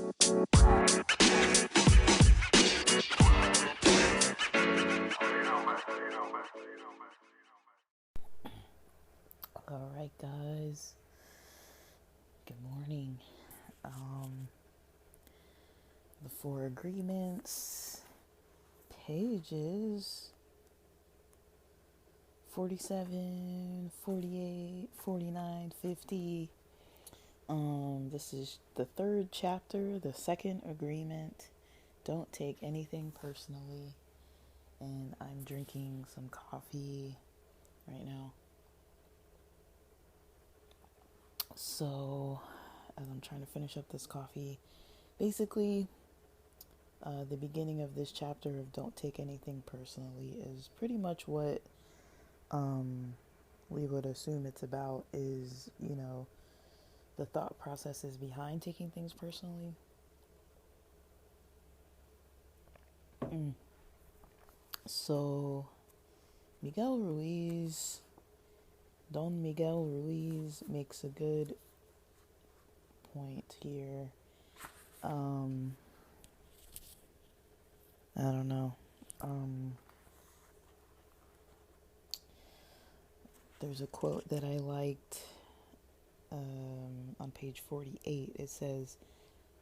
All right, guys. Good morning. Um, the Four Agreements, pages 47, 48, 49, 50. This is the third chapter, the second agreement. Don't take anything personally. And I'm drinking some coffee right now. So, as I'm trying to finish up this coffee, basically, the beginning of this chapter of Don't Take Anything Personally is pretty much what we would assume it's about is, the thought processes behind taking things personally. So, Miguel Ruiz, Don Miguel Ruiz makes a good point here. I don't know. There's a quote that I liked on page 48. It says,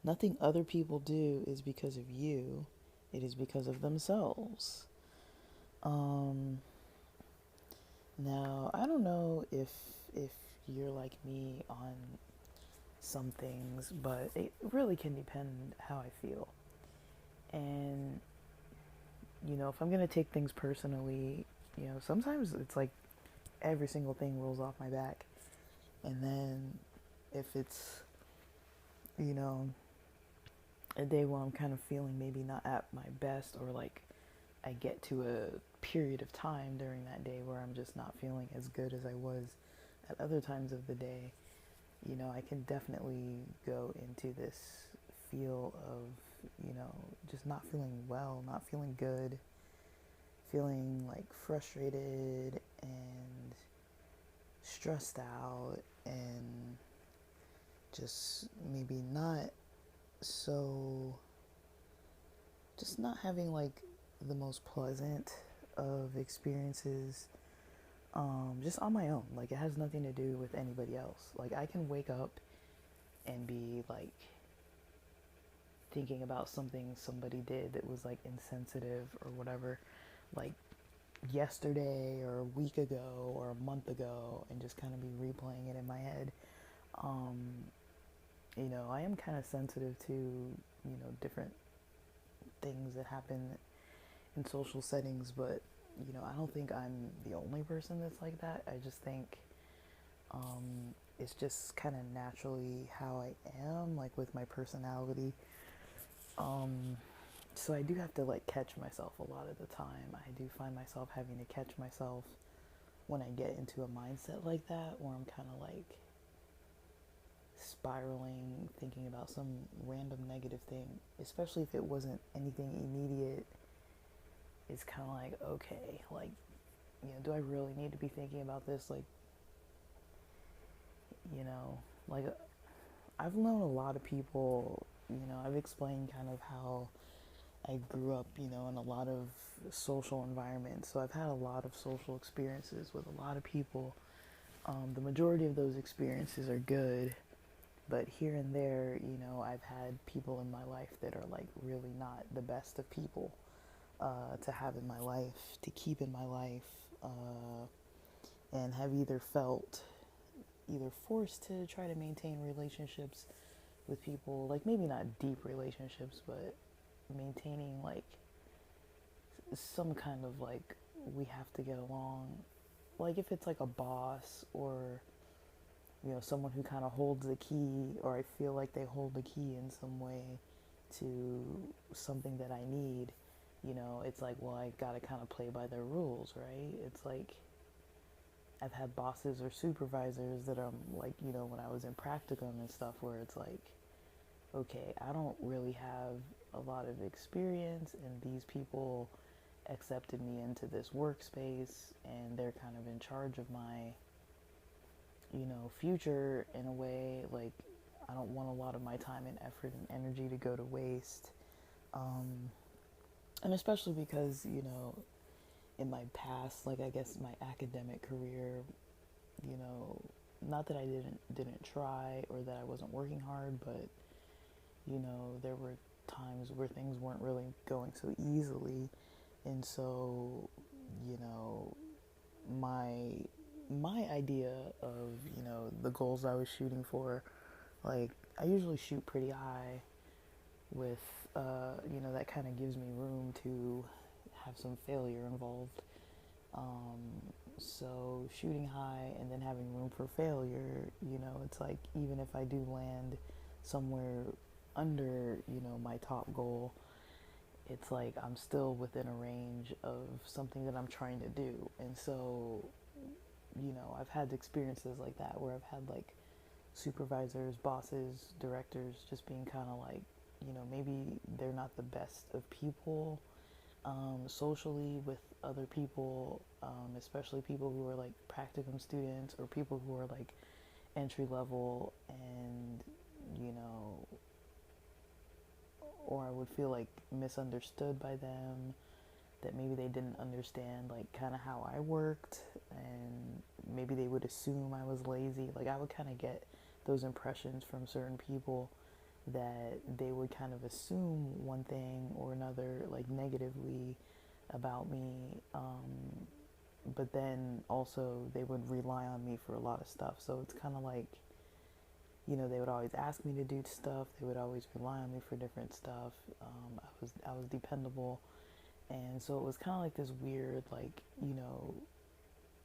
"Nothing other people do is because of you, it is because of themselves." Now, I don't know if you're like me on some things, but it really can depend how I feel. And if I'm gonna take things personally, sometimes it's like every single thing rolls off my back. And then if it's, you know, a day where I'm kind of feeling maybe not at my best, or like I get to a period of time during that day where I'm just not feeling as good as I was at other times of the day, I can definitely go into this feel of, just not feeling well, not feeling good, feeling like frustrated and stressed out, and just maybe not so, just not having like the most pleasant of experiences, just on my own. Like, it has nothing to do with anybody else. Like, I can wake up and be like thinking about something somebody did that was like insensitive or whatever, like yesterday or a week ago or a month ago, and just kind of be replaying it in my head. Um, I am kind of sensitive to, different things that happen in social settings, but, I don't think I'm the only person that's like that. I just think it's just kind of naturally how I am, like with my personality. Um, so I do have to like catch myself a lot of the time. I do find myself having to catch myself when I get into a mindset like that, where I'm kind of like spiraling, thinking about some random negative thing, especially if it wasn't anything immediate. It's kind of like, okay, like, do I really need to be thinking about this? Like, you know, like, I've known a lot of people, I've explained kind of how I grew up, in a lot of social environments. So I've had a lot of social experiences with a lot of people. The majority of those experiences are good, but here and there, I've had people in my life that are like really not the best of people to have in my life, to keep in my life, and have either forced to try to maintain relationships with people, like maybe not deep relationships, but maintaining like some kind of like we have to get along. Like if it's like a boss, or someone who kind of holds the key, or I feel like they hold the key in some way to something that I need, it's like, well, I gotta kind of play by their rules, right? It's like I've had bosses or supervisors that I'm like, when I was in practicum and stuff, where it's like, okay, I don't really have a lot of experience, and these people accepted me into this workspace, and they're kind of in charge of my, future in a way. Like, I don't want a lot of my time and effort and energy to go to waste. Um, and especially because, in my past, like I guess my academic career, you know, not that I didn't try or that I wasn't working hard, but there were times where things weren't really going so easily, and so, you know, my my idea of the goals I was shooting for, like I usually shoot pretty high with that kind of gives me room to have some failure involved. So shooting high and then having room for failure, it's like even if I do land somewhere under, my top goal, it's like I'm still within a range of something that I'm trying to do. And so, I've had experiences like that where I've had like supervisors, bosses, directors just being kind of like, maybe they're not the best of people socially with other people, especially people who are like practicum students or people who are like entry level, and you know, or I would feel like misunderstood by them, that maybe they didn't understand like kind of how I worked, and maybe they would assume I was lazy. Like I would kind of get those impressions from certain people that they would kind of assume one thing or another, like negatively about me, but then also they would rely on me for a lot of stuff. So it's kind of like, they would always ask me to do stuff. They would always rely on me for different stuff. I was dependable, and so it was kind of like this weird, like,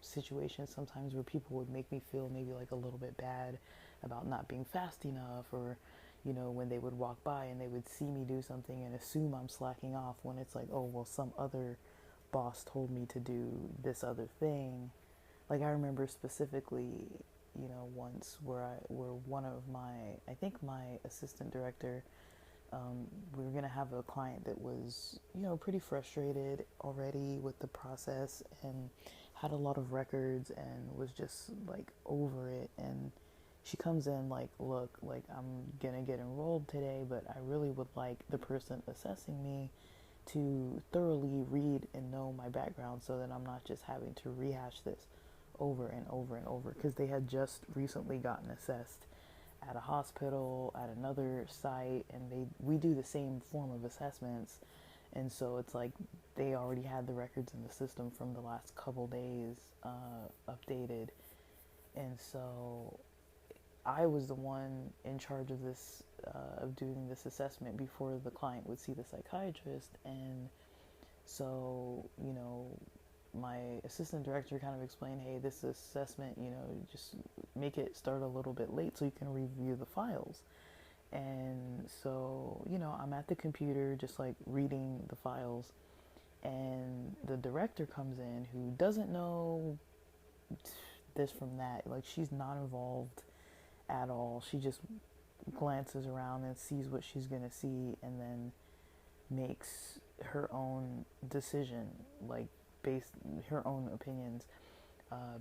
situation sometimes where people would make me feel maybe like a little bit bad about not being fast enough, or when they would walk by and they would see me do something and assume I'm slacking off, when it's like, oh well, some other boss told me to do this other thing. Like I remember specifically, once where one of my, I think my assistant director, we were gonna have a client that was, pretty frustrated already with the process and had a lot of records and was just like over it. And she comes in like, look, like I'm gonna get enrolled today, but I really would like the person assessing me to thoroughly read and know my background so that I'm not just having to rehash this over and over and over, because they had just recently gotten assessed at a hospital, at another site, and we do the same form of assessments, and so it's like they already had the records in the system from the last couple days updated, and so I was the one in charge of this of doing this assessment before the client would see the psychiatrist. And so, my assistant director kind of explained, hey, this assessment, just make it start a little bit late so you can review the files. And so, I'm at the computer just like reading the files, and the director comes in who doesn't know this from that. Like, she's not involved at all. She just glances around and sees what she's going to see, and then makes her own decision, like based her own opinions,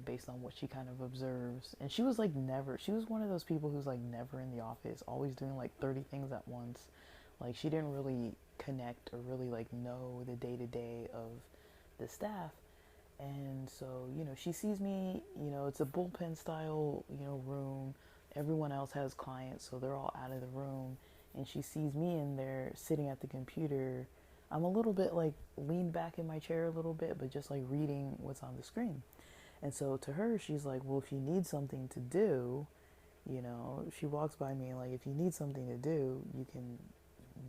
based on what she kind of observes. And she was like never, she was one of those people who's like never in the office, always doing like 30 things at once. Like she didn't really connect or really like know the day to day of the staff. And so, she sees me, it's a bullpen style, room. Everyone else has clients, so they're all out of the room. And she sees me in there sitting at the computer. I'm a little bit like leaned back in my chair a little bit, but just like reading what's on the screen. And so to her, she's like, well, if you need something to do, she walks by me like, if you need something to do, you can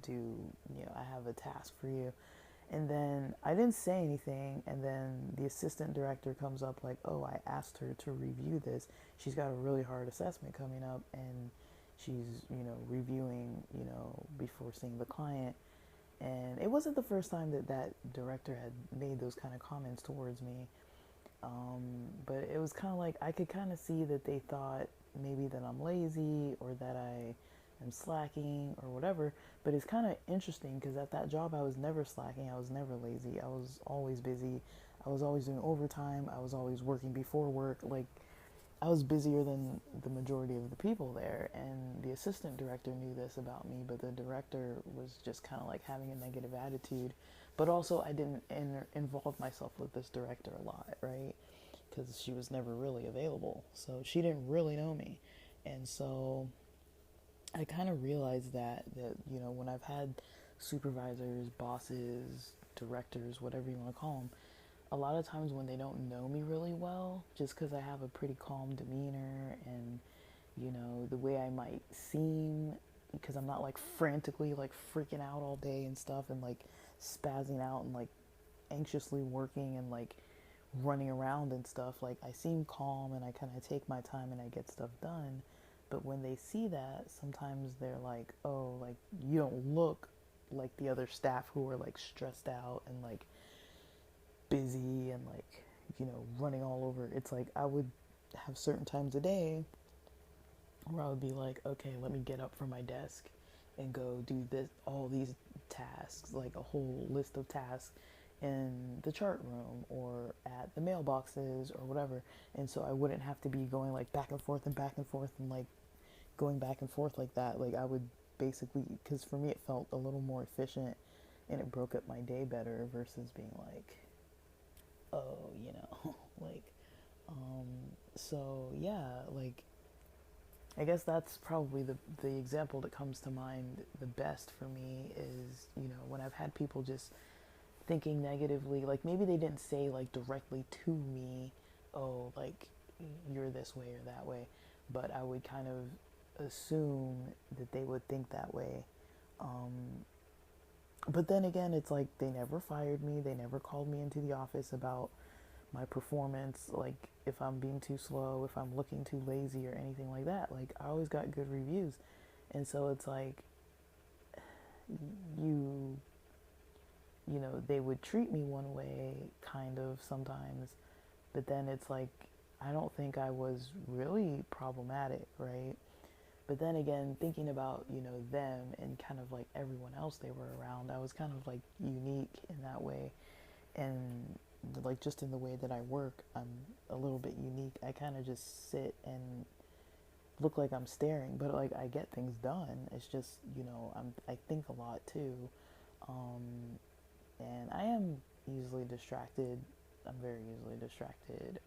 do, I have a task for you. And then I didn't say anything, and then the assistant director comes up like, oh, I asked her to review this. She's got a really hard assessment coming up, and she's, reviewing, before seeing the client. And it wasn't the first time that that director had made those kind of comments towards me. But it was kind of like, I could kind of see that they thought maybe that I'm lazy or that I am slacking or whatever. But it's kind of interesting because at that job, I was never slacking. I was never lazy. I was always busy. I was always doing overtime. I was always working before work. Like, I was busier than the majority of the people there, and the assistant director knew this about me, but the director was just kind of like having a negative attitude. But also, I didn't involve myself with this director a lot, right? Because she was never really available, so she didn't really know me, and so I kind of realized that when I've had supervisors, bosses, directors, whatever you want to call them, a lot of times when they don't know me really well, just because I have a pretty calm demeanor and the way I might seem, because I'm not like frantically like freaking out all day and stuff and like spazzing out and like anxiously working and like running around and stuff. Like I seem calm and I kind of take my time and I get stuff done. But when they see that, sometimes they're like, "Oh, like you don't look like the other staff who are like stressed out and like busy and like running all over." It's like I would have certain times a day where I would be like, "Okay, let me get up from my desk and go do this, all these tasks, like a whole list of tasks in the chart room or at the mailboxes or whatever." And so I wouldn't have to be going like back and forth and like going back and forth like that. Like I would basically, because for me it felt a little more efficient and it broke up my day better versus being like, oh, like, um, so yeah, like, I guess that's probably the example that comes to mind the best for me is, when I've had people just thinking negatively, like maybe they didn't say like directly to me, oh, like you're this way or that way, but I would kind of assume that they would think that way. Um, but then again, it's like they never fired me, they never called me into the office about my performance, like if I'm being too slow, if I'm looking too lazy or anything like that. Like I always got good reviews. And so it's like you they would treat me one way kind of sometimes, but then it's like I don't think I was really problematic, right? But then again, thinking about, them and kind of like everyone else they were around, I was kind of like unique in that way. And like just in the way that I work, I'm a little bit unique. I kind of just sit and look like I'm staring, but like I get things done. It's just, I think a lot too. Um, and I am easily distracted. I'm very easily distracted.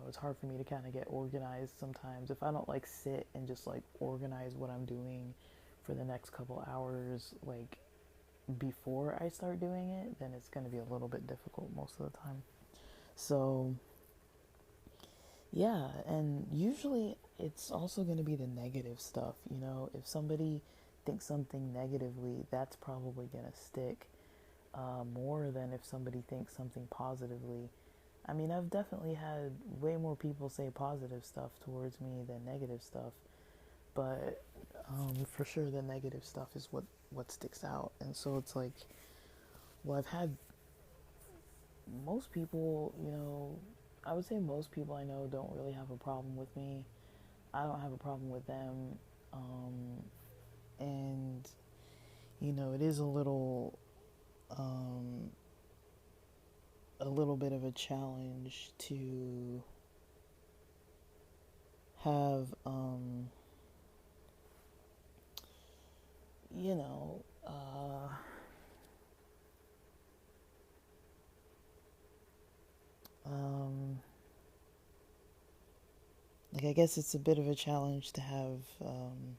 It's hard for me to kind of get organized sometimes. If I don't like sit and just like organize what I'm doing for the next couple hours, like before I start doing it, then it's going to be a little bit difficult most of the time. So, yeah, and usually it's also going to be the negative stuff. If somebody thinks something negatively, that's probably going to stick more than if somebody thinks something positively. I mean, I've definitely had way more people say positive stuff towards me than negative stuff, but for sure the negative stuff is what sticks out. And so it's like, well, I've had most people, I would say most people I know don't really have a problem with me. I don't have a problem with them. Um, and, it is um, a little bit of a challenge to have, you know, uh, um, like I guess it's a bit of a challenge to have, um,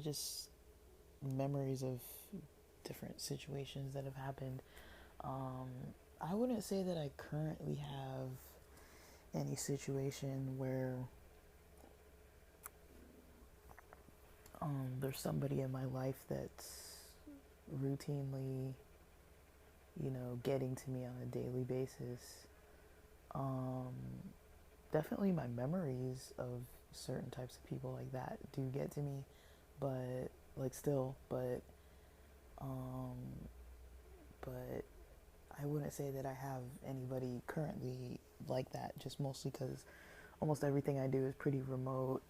just memories of different situations that have happened. Um, I wouldn't say that I currently have any situation where there's somebody in my life that's routinely, getting to me on a daily basis. Um, Definitely my memories of certain types of people like that do get to me, but like still, um, but I wouldn't say that I have anybody currently like that. Just mostly because almost everything I do is pretty remote,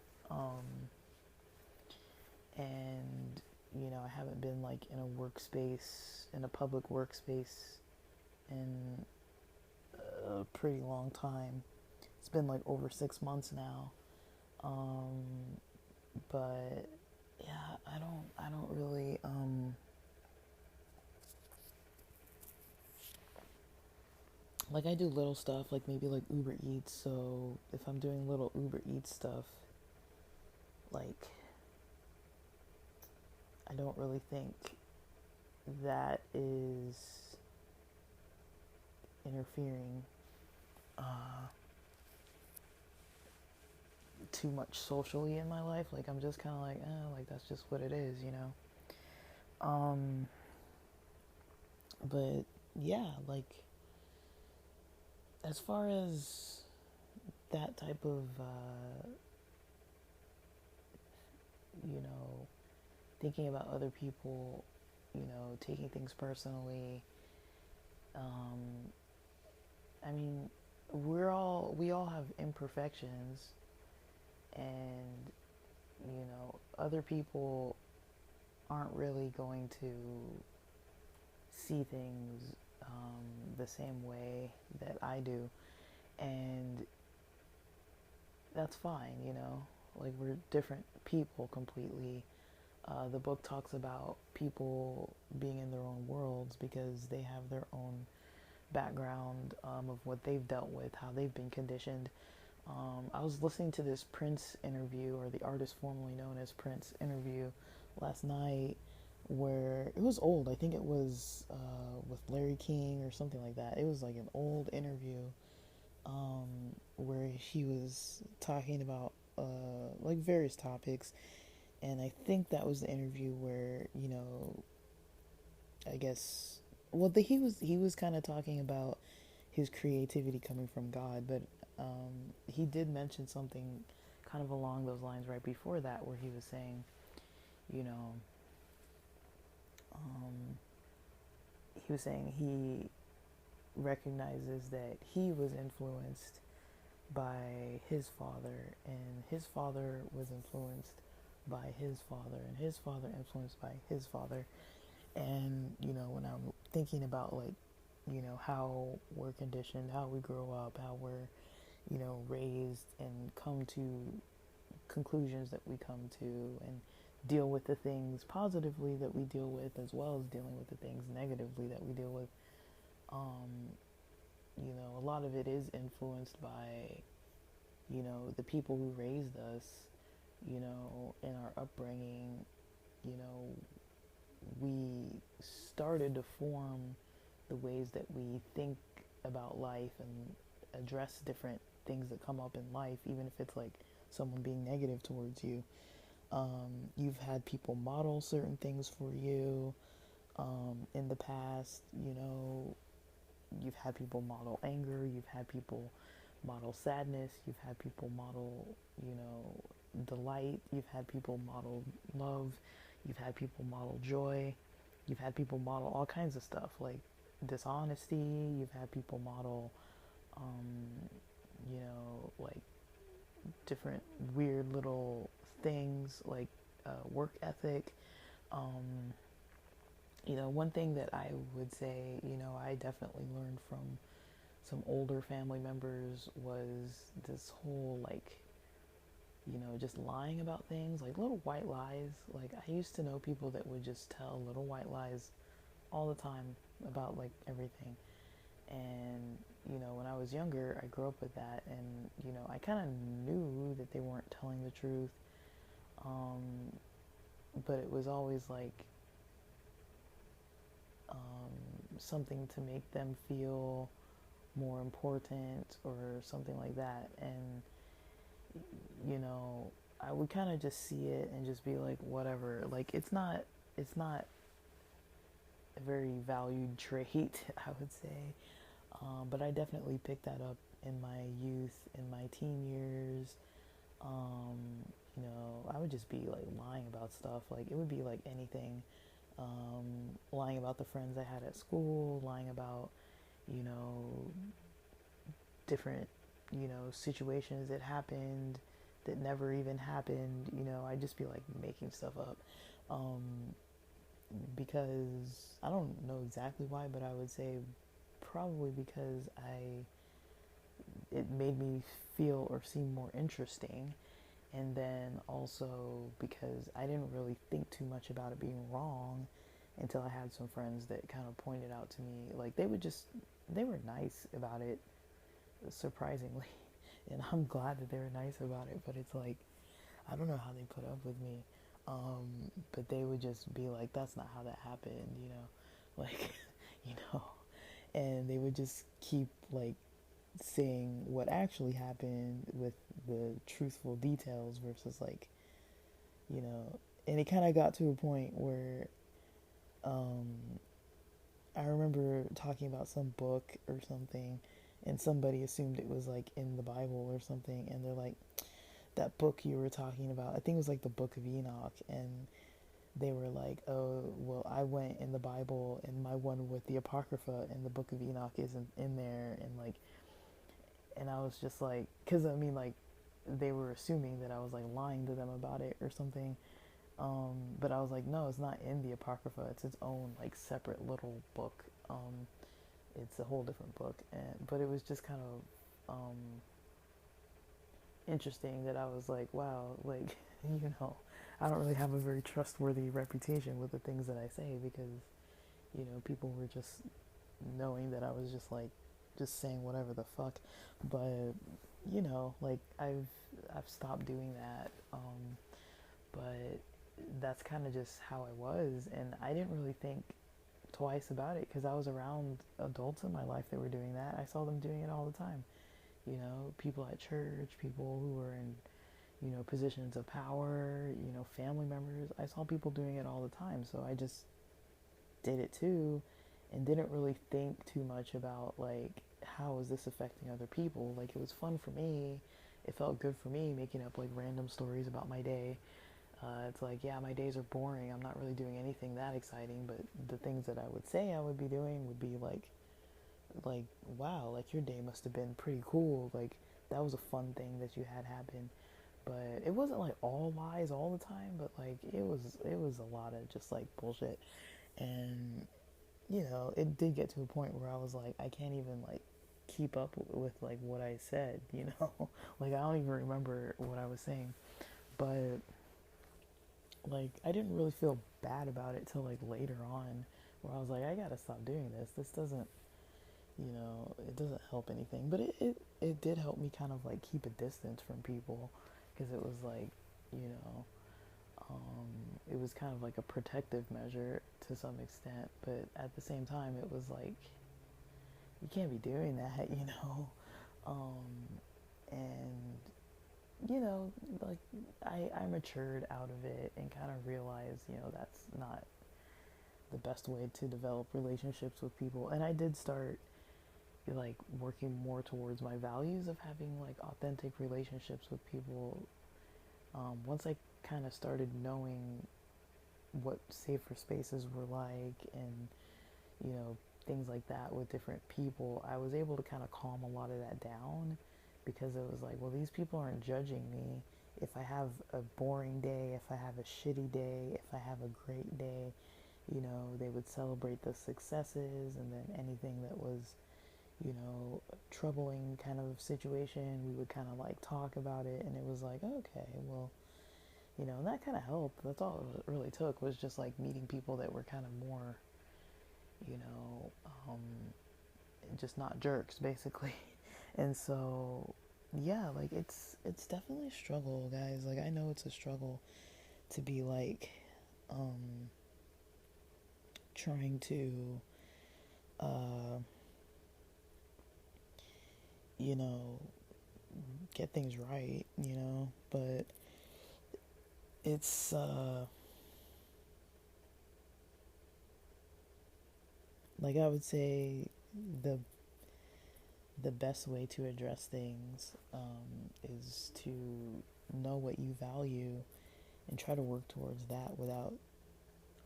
and I haven't been like in a workspace, in a public workspace in a pretty long time. It's been like over 6 months now. Um, but yeah, I don't really, like I do little stuff, like maybe like Uber Eats. So if I'm doing little Uber Eats stuff, like I don't really think that is interfering uh, too much socially in my life. Like I'm just kind of like, like that's just what it is. Um, but yeah, like as far as that type of, you know, thinking about other people, taking things personally, um, I mean, we all have imperfections, and other people aren't really going to see things the same way that I do, and that's fine. Like we're different people completely. The book talks about people being in their own worlds because they have their own background of what they've dealt with, how they've been conditioned. I was listening to this Prince interview, or the artist formerly known as Prince interview, last night, where it was old. I think it was with Larry King or something like that. It was like an old interview where he was talking about like various topics, and I think that was the interview where I guess he was kind of talking about his creativity coming from God, but he did mention something kind of along those lines right before that, where he was saying, you know, um, he was saying he recognizes that he was influenced by his father, and his father was influenced by his father, and his father influenced by his father. And when I'm thinking about like how we're conditioned, how we grow up, how we're raised, and come to conclusions that we come to, and deal with the things positively that we deal with, as well as dealing with the things negatively that we deal with. um, a lot of it is influenced by the people who raised us, in our upbringing. you know we started to form the ways that we think about life and address different things that come up in life, even if it's like someone being negative towards you. You've had people model certain things for you in the past. You've had people model anger, you've had people model sadness, you've had people model, delight, you've had people model love, you've had people model joy, you've had people model all kinds of stuff like dishonesty, you've had people model, like different weird little things like work ethic. Um, one thing that I would say, I definitely learned from some older family members was this whole like, just lying about things, like little white lies. Like I used to know people that would just tell little white lies all the time about like everything. And, when I was younger, I grew up with that, and, I kind of knew that they weren't telling the truth. Um, but it was always like something to make them feel more important or something like that. And you know I would kind of just see it and just be like, whatever. Like it's not a very valued trait, I would say. But I definitely picked that up in my youth, in my teen years. um, I would just be like lying about stuff. Like it would be like anything. Lying about the friends I had at school, lying about, you know, different, situations that happened that never even happened. I'd just be like making stuff up. Um, because I don't know exactly why, but I would say probably because it made me feel or seem more interesting, and then also because I didn't really think too much about it being wrong until I had some friends that kind of pointed out to me, like they were nice about it, surprisingly, and I'm glad that they were nice about it. But it's like I don't know how they put up with me, but they would just be like, "That's not how that happened," like you know, and they would just keep like saying what actually happened with the truthful details versus like and it kind of got to a point where um, I remember talking about some book or something, and somebody assumed it was like in the Bible or something, and they're like, that book you were talking about, I think it was like the Book of Enoch, and they were like, oh, well, I went in the Bible, and my one with the Apocrypha, and the Book of Enoch isn't in there, and like, and I was just like, because I mean, like, they were assuming that I was like lying to them about it or something. But I was like, no, it's not in the Apocrypha. It's its own like separate little book. It's a whole different book, and but it was just kind of interesting that I was like, wow, like I don't really have a very trustworthy reputation with the things that I say because people were just knowing that I was just saying whatever the fuck, but like I've stopped doing that, but that's kind of just how I was, and I didn't really think twice about it because I was around adults in my life that were doing that. I saw them doing it all the time. People at church, people who were in positions of power, family members. I saw people doing it all the time, so I just did it too, and didn't really think too much about like how is this affecting other people. Like it was fun for me, it felt good for me making up like random stories about my day. It's like, yeah, my days are boring, I'm not really doing anything that exciting, but the things that I would say I would be doing would be like wow, like your day must have been pretty cool, like that was a fun thing that you had happen. But it wasn't like all lies all the time, but like it was a lot of just like bullshit. And it did get to a point where I was like, I can't even like keep up with like what I said. Like I don't even remember what I was saying. But like I didn't really feel bad about it till like later on, where I was like, I gotta stop doing this. This doesn't, it doesn't help anything. But it did help me kind of like keep a distance from people, because it was like, you know, it was kind of like a protective measure to some extent. But at the same time, it was like, you can't be doing that. And like I matured out of it and kind of realized, that's not the best way to develop relationships with people. And I did start like working more towards my values of having like authentic relationships with people. Once I kind of started knowing what safer spaces were like, and you know things like that with different people, I was able to kind of calm a lot of that down, because it was like, well, these people aren't judging me. If I have a boring day, if I have a shitty day, if I have a great day, they would celebrate the successes, and then anything that was, troubling kind of situation, we would kind of like talk about it, and it was like, okay, well, and that kind of helped. That's all it really took, was just like meeting people that were kind of more, you know, um, just not jerks, basically. And so, yeah, like it's definitely a struggle, guys. Like I know it's a struggle to be like trying to uh, you know get things right, but it's like I would say the the best way to address things is to know what you value and try to work towards that without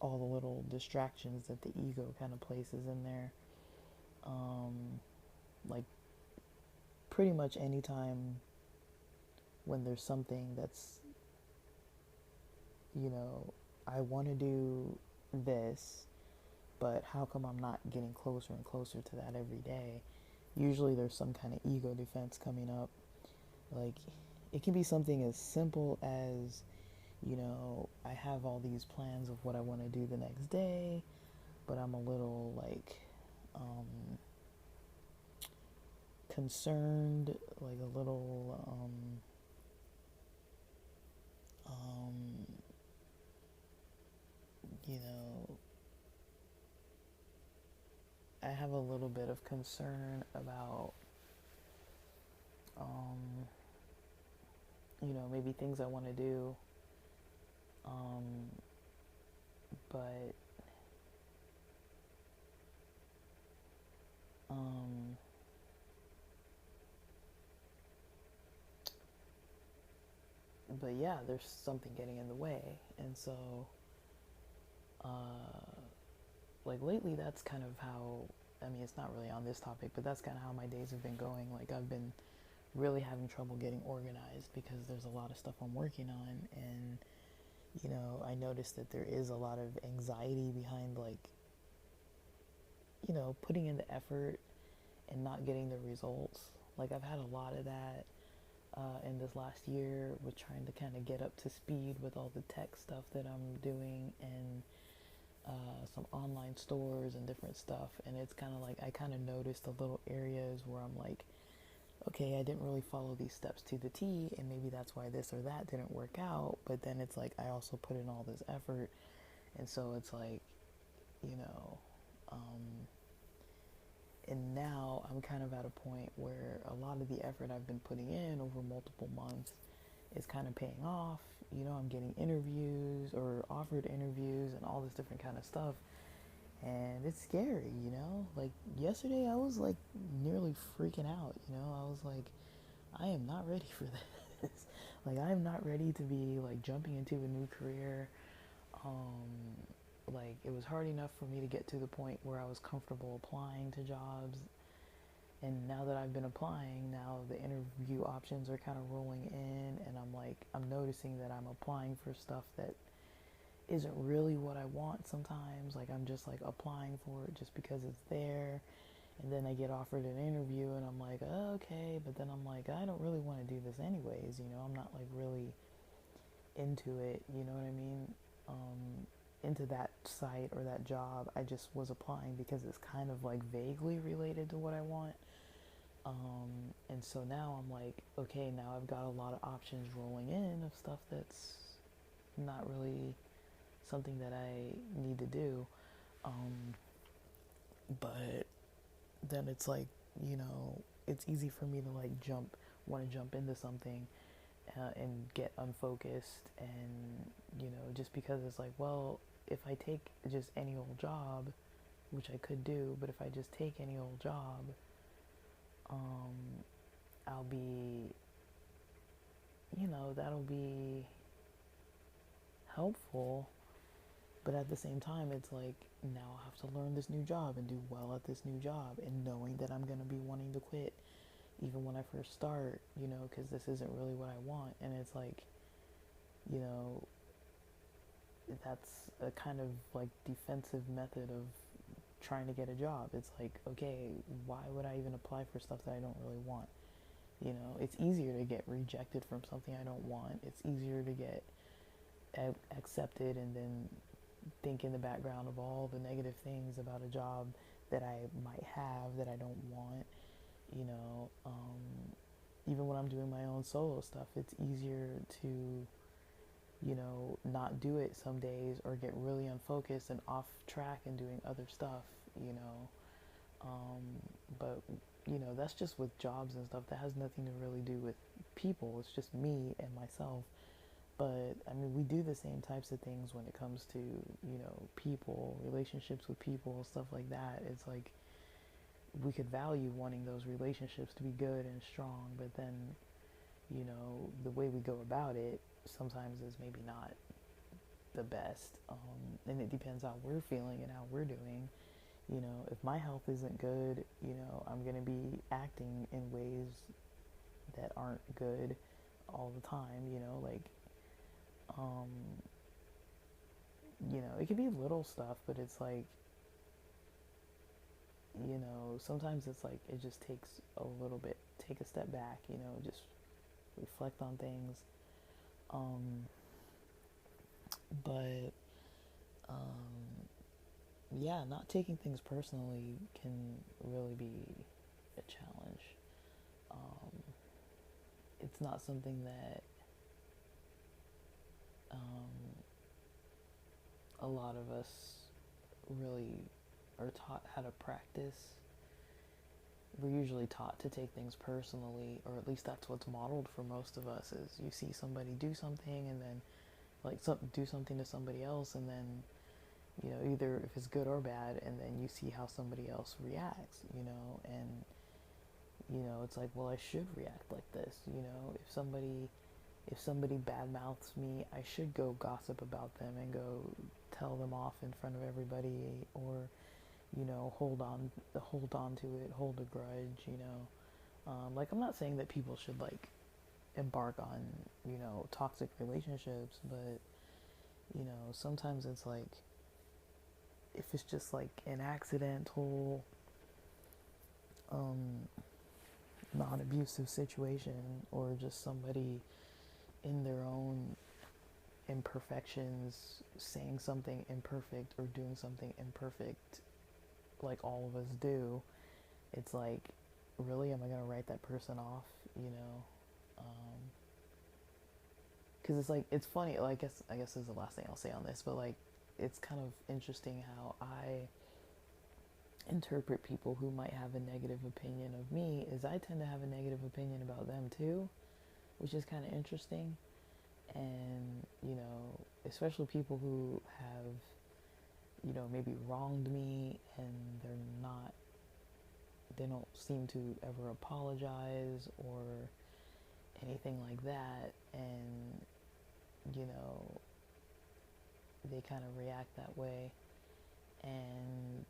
all the little distractions that the ego kind of places in there. Like pretty much anytime when there's something that's, you know, I want to do this, but how come I'm not getting closer and closer to that every day? Usually there's some kind of ego defense coming up. Like, it can be something as simple as, I have all these plans of what I want to do the next day, but I'm a little like concerned, like a little, um, you know, I have a little bit of concern about, um, maybe things I want to do, um, but, um, but yeah, there's something getting in the way, and so, uh, like lately, that's kind of how. I mean, it's not really on this topic, but that's kind of how my days have been going. Like, I've been really having trouble getting organized because there's a lot of stuff I'm working on, and I noticed that there is a lot of anxiety behind, like, putting in the effort and not getting the results. Like, I've had a lot of that in this last year with trying to kind of get up to speed with all the tech stuff that I'm doing, and some online stores and different stuff. And it's kind of like I kind of noticed the little areas where I'm like, okay, I didn't really follow these steps to the T, and maybe that's why this or that didn't work out. But then it's like I also put in all this effort, and so it's like, you know, um, and now I'm kind of at a point where a lot of the effort I've been putting in over multiple months is kind of paying off. I'm getting interviews or offered interviews and all this different kind of stuff. And it's scary, Like yesterday, I was like nearly freaking out, I was like, I am not ready for this. Like, I am not ready to be like jumping into a new career. Um, like, it was hard enough for me to get to the point where I was comfortable applying to jobs. And now that I've been applying, now the interview options are kind of rolling in, and I'm noticing that I'm applying for stuff that isn't really what I want sometimes. Like, I'm just like applying for it just because it's there. And then I get offered an interview and I'm like, oh, okay. But then I'm like, I don't really want to do this anyways. I'm not like really into it. You know what I mean? Into that site or that job. I just was applying because it's kind of like vaguely related to what I want. And so now I'm like, okay, now I've got a lot of options rolling in of stuff that's not really something that I need to do. Um, but then it's like, it's easy for me to like want to jump into something and get unfocused. And, just because it's like, well, if I take just any old job, which I could do, but if I just take any old job, um, I'll be, that'll be helpful. But at the same time, it's like, now I have to learn this new job and do well at this new job, and knowing that I'm going to be wanting to quit even when I first start, because this isn't really what I want. And it's like, you know, that's a kind of like defensive method of trying to get a job. It's like, okay, why would I even apply for stuff that I don't really want? It's easier to get rejected from something I don't want. It's easier to get accepted and then think in the background of all the negative things about a job that I might have that I don't want. You know, Even when I'm doing my own solo stuff, it's easier to, not do it some days or get really unfocused and off track and doing other stuff, you know. But, that's just with jobs and stuff. That has nothing to really do with people. It's just me and myself. But I mean, we do the same types of things when it comes to, people, relationships with people, stuff like that. It's like we could value wanting those relationships to be good and strong, but then, the way we go about it sometimes is maybe not the best. And it depends how we're feeling and how we're doing. If my health isn't good, I'm going to be acting in ways that aren't good all the time, like, um, it can be little stuff, but it's like, sometimes it's like it just takes a little bit, take a step back, just reflect on things. Um, but yeah, not taking things personally can really be a challenge. Um, it's not something that a lot of us really are taught how to practice. We're usually taught to take things personally, or at least that's what's modeled for most of us. Is you see somebody do something, and then do something to somebody else, and then either if it's good or bad, and then you see how somebody else reacts, and it's like, well, I should react like this. If somebody bad mouths me, I should go gossip about them and go tell them off in front of everybody, or hold on to it, hold a grudge. Like, I'm not saying that people should like embark on toxic relationships, but sometimes it's like, if it's just like an accidental non-abusive situation, or just somebody in their own imperfections saying something imperfect or doing something imperfect, like all of us do, it's like, really, am I gonna write that person off? Because it's like, it's funny. Like, I guess this is the last thing I'll say on this, but like, it's kind of interesting how I interpret people who might have a negative opinion of me, is I tend to have a negative opinion about them too, which is kind of interesting. And especially people who have maybe wronged me, and they don't seem to ever apologize or anything like that, and they kind of react that way. And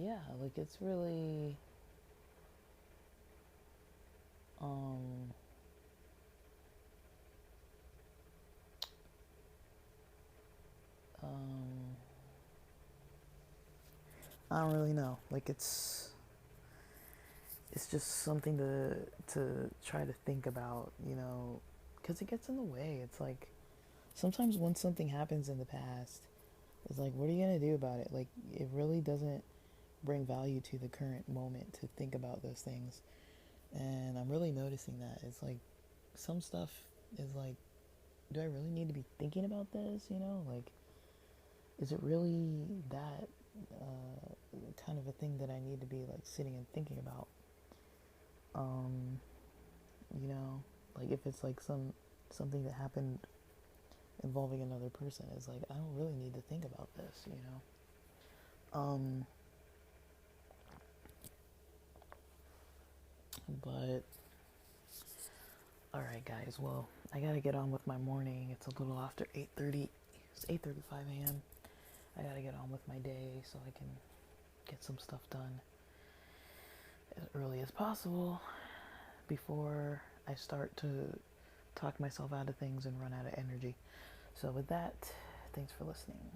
yeah, like, it's really um um I don't really know. Like, it's just something to try to think about, because it gets in the way. It's like, sometimes when something happens in the past, it's like, what are you gonna do about it? Like, it really doesn't bring value to the current moment to think about those things. And I'm really noticing that. It's like, some stuff is like, do I really need to be thinking about this? Like, is it really that kind of a thing that I need to be like sitting and thinking about? Um, like, if it's like something that happened involving another person, it's like, I don't really need to think about this. Um, but all right, guys. Well, I gotta get on with my morning. It's a little after 8:30. It's 8:35 a.m. I gotta get on with my day so I can get some stuff done as early as possible before I start to talk myself out of things and run out of energy. So with that, thanks for listening.